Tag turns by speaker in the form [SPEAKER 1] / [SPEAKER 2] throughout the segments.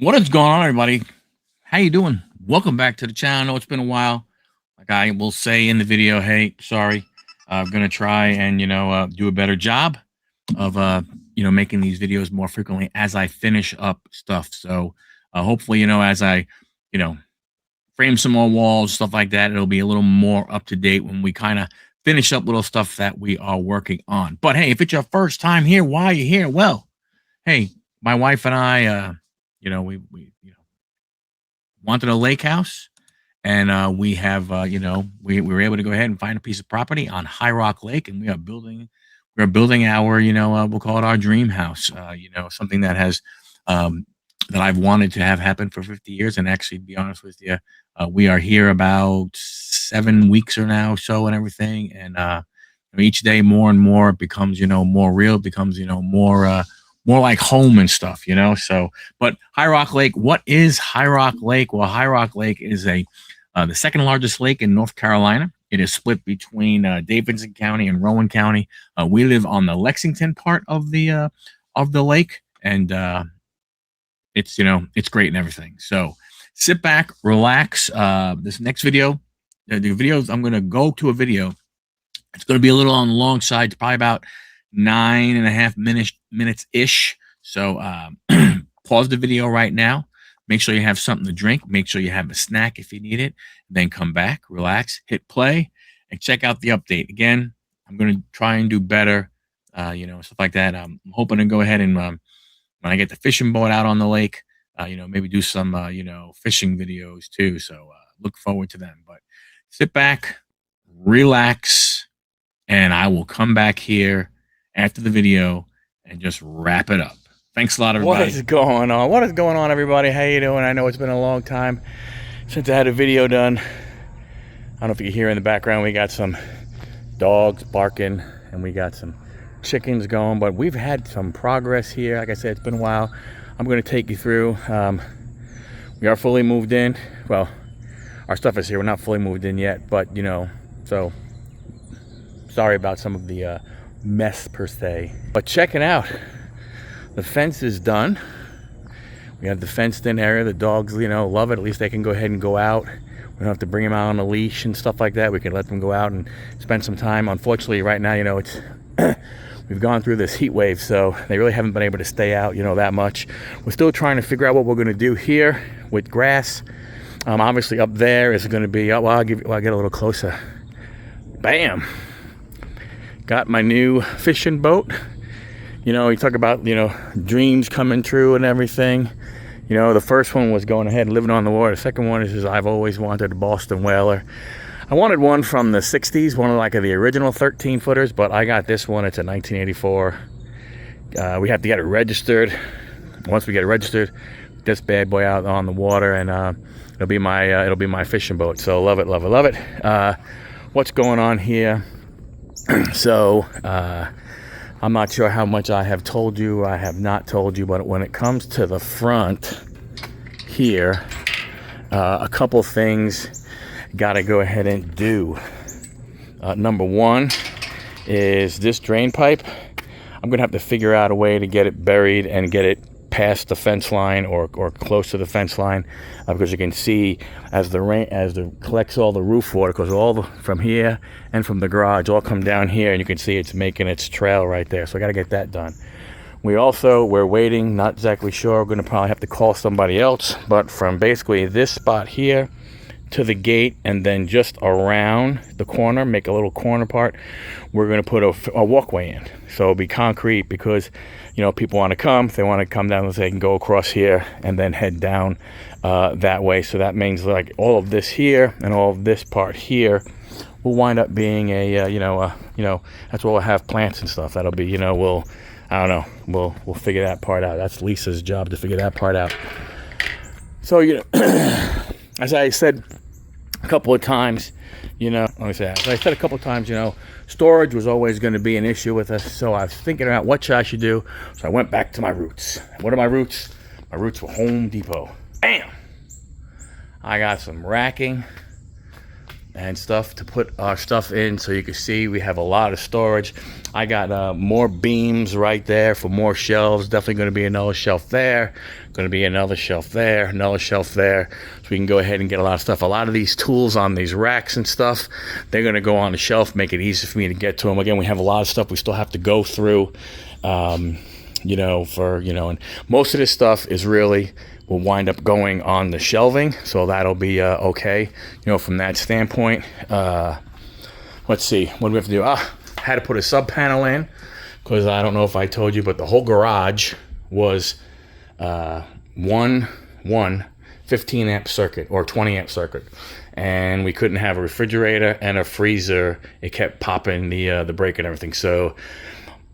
[SPEAKER 1] What is going on, everybody? How you doing? Welcome back to the channel. I know it's been a while. Like I will say in the video, hey, sorry. I'm gonna try and do a better job of making these videos more frequently as I finish up stuff. So hopefully, as I you know frame some more walls, stuff like that, it'll be a little more up to date when we kind of finish up little stuff that we are working on. But hey, if it's your first time here, why are you here? Well, hey, my wife and I, we wanted a lake house, and we have we were able to go ahead and find a piece of property on High Rock Lake, and we are building our we'll call it our dream house. Something that has that I've wanted to have happen for 50 years. And actually, to be honest with you, we are here about 7 weeks or now so and everything. And each day more and more it becomes more real, becomes more like home and stuff. So but High Rock Lake, what is High Rock Lake? Well, High Rock Lake is the second largest lake in North Carolina. It is split between Davidson County and Rowan County. We live on the Lexington part of the lake, and it's great and everything. So sit back, relax. This next video, the videos, I'm going to go to a video. It's going to be a little on the long side, probably about 9.5 minutes ish. So pause the video right now. Make sure you have something to drink. Make sure you have a snack if you need it. Then come back, relax, hit play, and check out the update. Again, I'm going to try and do better, stuff like that. I'm hoping to go ahead and when I get the fishing boat out on the lake, maybe do some, fishing videos too. So look forward to them. But sit back, relax, and I will come back here after the video and just wrap it up. Thanks a lot, everybody.
[SPEAKER 2] What is going on? What is going on, everybody? How you doing? I know it's been a long time since I had a video done. I don't know if you can hear in the background, we got some dogs barking and we got some chickens going, but we've had some progress here. Like I said, it's been a while. I'm going to take you through. We are fully moved in. Well, our stuff is here. We're not fully moved in yet, but so sorry about some of the mess per se. But check it out. The fence is done. We have the fenced in area. The dogs, love it. At least they can go ahead and go out. We don't have to bring them out on a leash and stuff like that. We can let them go out and spend some time. Unfortunately, right now, it's we've gone through this heat wave, so they really haven't been able to stay out, that much. We're still trying to figure out what we're going to do here with grass. Obviously, up there is going to be. Well, I'll get a little closer. Bam! Got my new fishing boat. You talk about, dreams coming true and everything. The first one was going ahead and living on the water. The second one is I've always wanted a Boston whaler. I wanted one from the 60s, one of like the original 13 footers, but I got this one. It's a 1984. We have to get it registered. Once we get it registered, this bad boy out on the water, and it'll be my fishing boat. So love it, love it, love it. What's going on here? So I'm not sure how much I have told you. I have not told you, but when it comes to the front here, a couple things got to go ahead and do. Number one is this drain pipe. I'm gonna have to figure out a way to get it buried and get it past the fence line or close to the fence line, because you can see as the rain collects all the roof water, because from here and from the garage all come down here, and you can see it's making its trail right there. So I got to get that done. We're waiting, not exactly sure. We're going to probably have to call somebody else, but from basically this spot here to the gate and then just around the corner, make a little corner part, we're going to put a walkway in. So it'll be concrete, because people want to come. If they want to come down, they can go across here and then head down that way. So that means like all of this here and all of this part here will wind up being that's where we'll have plants and stuff. That'll be we'll figure that part out. That's Lisa's job to figure that part out. So as I said a couple of times, storage was always going to be an issue with us. So I was thinking about what I should do. So I went back to my roots. What are my roots? My roots were Home Depot. Bam! I got some racking and stuff to put our stuff in. So you can see we have a lot of storage. I got more beams right there for more shelves. Definitely going to be another shelf there, going to be another shelf there, another shelf there, so we can go ahead and get a lot of stuff. A lot of these tools on these racks and stuff, they're going to go on the shelf, make it easy for me to get to them. Again, we have a lot of stuff we still have to go through, you know, and most of this stuff is really will wind up going on the shelving, so that'll be okay, you know, from that standpoint. Let's see, what do we have to do? Had to put a sub panel in, because I don't know if I told you, but the whole garage was one 15 amp circuit or 20 amp circuit, and we couldn't have a refrigerator and a freezer. It kept popping the break and everything. So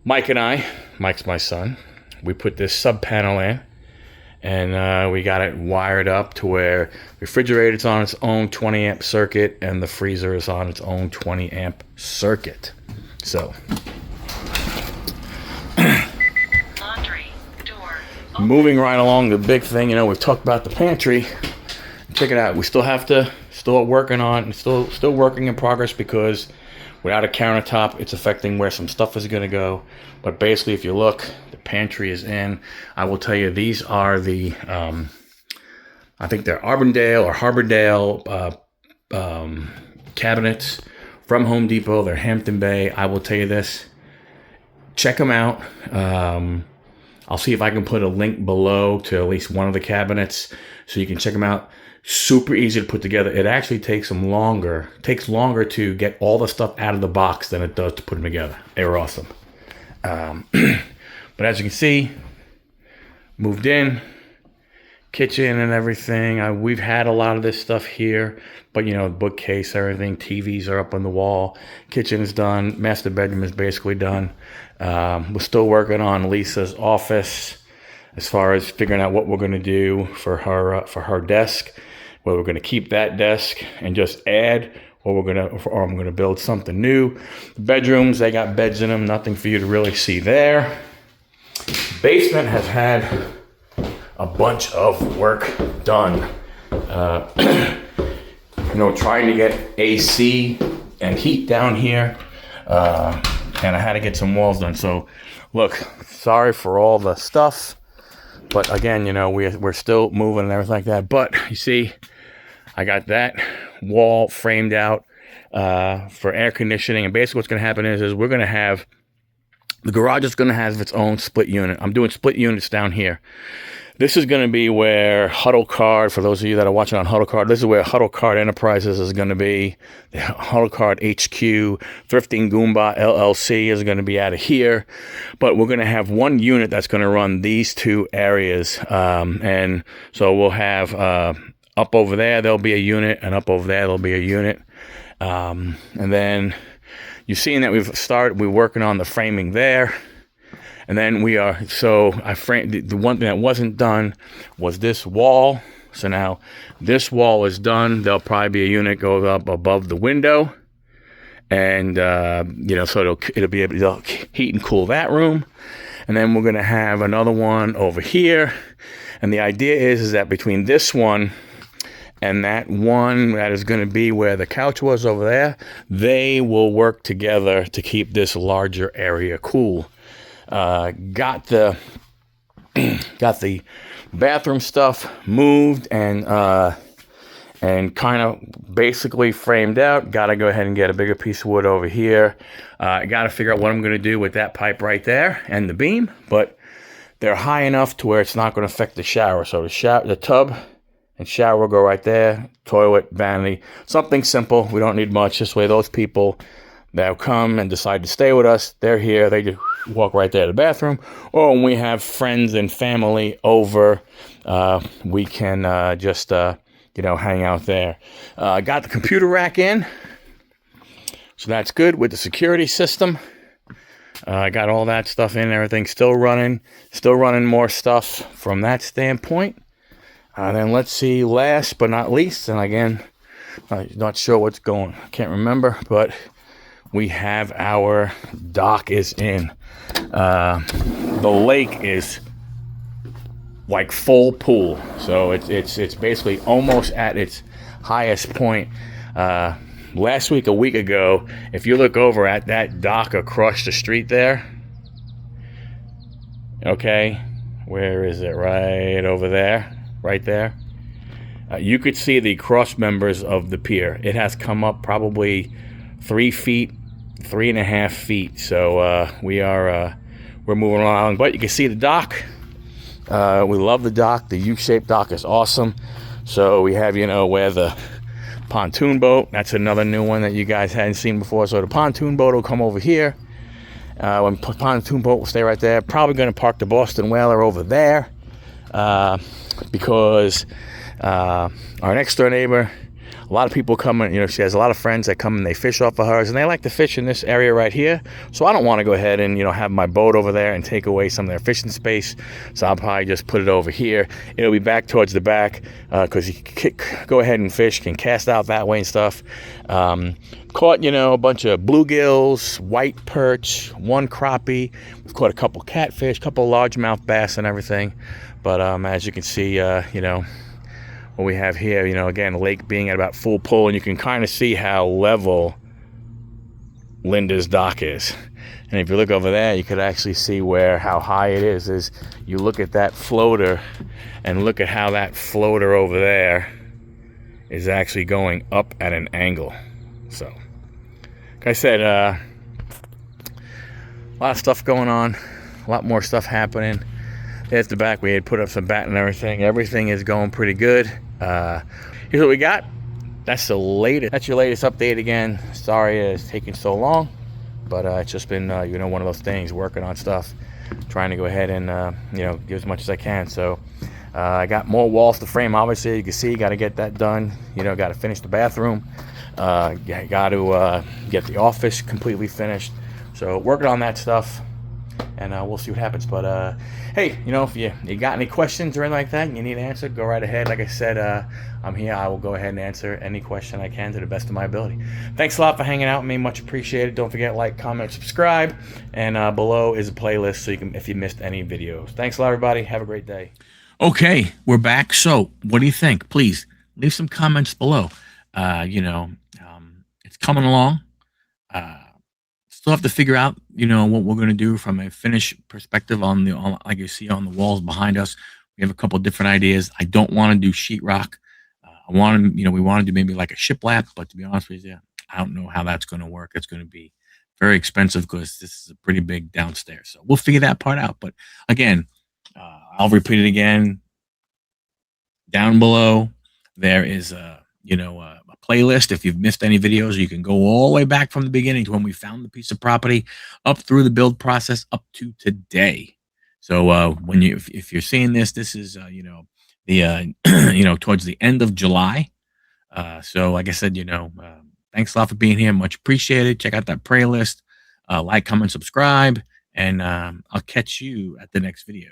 [SPEAKER 2] Mike's my son, we put this sub panel in, and we got it wired up to where refrigerator's on its own 20 amp circuit and the freezer is on its own 20 amp circuit. So
[SPEAKER 3] laundry door.
[SPEAKER 2] Moving right along, the big thing, you know, we've talked about the pantry. Check it out. We still working on, still working in progress, because without a countertop, it's affecting where some stuff is going to go. But basically, if you look, the pantry is in. I will tell you, these are the, I think they're Harbordale cabinets from Home Depot. They're Hampton Bay. I will tell you this. Check them out. I'll see if I can put a link below to at least one of the cabinets so you can check them out. Super easy to put together. It actually takes longer to get all the stuff out of the box than it does to put them together. They were awesome. But as you can see, moved in, kitchen and everything. We've had a lot of this stuff here, but you know, bookcase, everything, TVs are up on the wall. Kitchen is done. Master bedroom is basically done. We're still working on Lisa's office as far as figuring out what we're going to do for her desk. Whether we're going to keep that desk and just add, or I'm going to build something new. The bedrooms, they got beds in them. Nothing for you to really see there. Basement has had a bunch of work done. You know, trying to get AC and heat down here, and I had to get some walls done. So, look, sorry for all the stuff, but again, you know, we're still moving and everything like that. But you see, I got that wall framed out for air conditioning, and basically what's going to happen is we're going to have, the garage is going to have its own split unit. I'm doing split units down here. This is going to be where Huddle Card, for those of you that are watching on Huddle Card, this is where Huddle Card Enterprises is going to be. The Huddle Card HQ, Thrifting Goomba LLC is going to be out of here. But we're going to have one unit that's going to run these two areas. And so we'll have up over there, there'll be a unit, and up over there, there'll be a unit. And then you've seen that we're working on the framing there. And then I framed, the one thing that wasn't done was this wall. So now this wall is done. There'll probably be a unit goes up above the window. And, you know, so it'll be able to heat and cool that room. And then we're going to have another one over here. And the idea is that between this one and that one that is going to be where the couch was over there, they will work together to keep this larger area cool. Got the bathroom stuff moved and kind of basically framed out. Got to go ahead and get a bigger piece of wood over here. Got to figure out what I'm going to do with that pipe right there and the beam, but they're high enough to where it's not going to affect the shower. So the tub and shower will go right there. Toilet, vanity, something simple. We don't need much. This way, those people that come and decide to stay with us, they're here. They just walk right there to the bathroom. Or when we have friends and family over, we can just you know, hang out there. Got the computer rack in, so that's good with the security system. I got all that stuff in, everything still running more stuff from that standpoint. Then let's see, last but not least, and again, I'm not sure what's going, I can't remember, but we have our dock is in. The lake is like full pool, so it's basically almost at its highest point. last week, a week ago, if you look over at that dock across the street there, okay, where is it? Right over there, right there. You could see the cross members of the pier. It has come up probably 3 feet, 3.5 feet. So we're moving along. But you can see the dock. We love the dock. The U-shaped dock is awesome. So we have, where the pontoon boat. That's another new one that you guys hadn't seen before. So the pontoon boat will come over here. When pontoon boat will stay right there. Probably going to park the Boston Whaler over there because our next door neighbor, a lot of people come in, she has a lot of friends that come and they fish off of hers, and they like to fish in this area right here. So I don't want to go ahead and have my boat over there and take away some of their fishing space. So I'll probably just put it over here. It'll be back towards the back because you can go ahead and fish, can cast out that way and stuff. Caught a bunch of bluegills, white perch, one crappie. We've caught a couple catfish, couple largemouth bass and everything. But as you can see, what we have here, again, the lake being at about full pull, and you can kind of see how level Linda's dock is. And if you look over there, you could actually see how high it is you look at that floater and look at how that floater over there is actually going up at an angle. So, like I said, a lot of stuff going on, a lot more stuff happening. There's the back. We had put up some bat and everything. Everything is going pretty good. Here's what we got. That's the latest. That's your latest update again. Sorry it's taking so long, but it's just been one of those things, working on stuff, trying to go ahead and give as much as I can. So I got more walls to frame. Obviously, you can see, got to get that done. Got to finish the bathroom. Got to get the office completely finished. So working on that stuff. And we'll see what happens. But hey, if you got any questions or anything like that and you need an answer, go right ahead. Like I said, I'm here. I will go ahead and answer any question I can to the best of my ability. Thanks a lot for hanging out with me. Much appreciated. Don't forget, like, comment, subscribe. And below is a playlist so you can, if you missed any videos. Thanks a lot, everybody. Have a great day.
[SPEAKER 1] Okay, we're back. So what do you think? Please leave some comments below. It's coming along. Still have to figure out, what we're going to do from a finish perspective like you see on the walls behind us. We have a couple different ideas. I don't want to do sheetrock. we want to do maybe like a shiplap, but to be honest with you, I don't know how that's going to work. It's going to be very expensive because this is a pretty big downstairs. So we'll figure that part out. But again, I'll repeat it again. Down below, there is a playlist. If you've missed any videos, you can go all the way back from the beginning to when we found the piece of property, up through the build process, up to today. So if you're seeing this is towards the end of July. So like I said, thanks a lot for being here. Much appreciated. Check out that playlist. Like, comment, subscribe, and I'll catch you at the next video.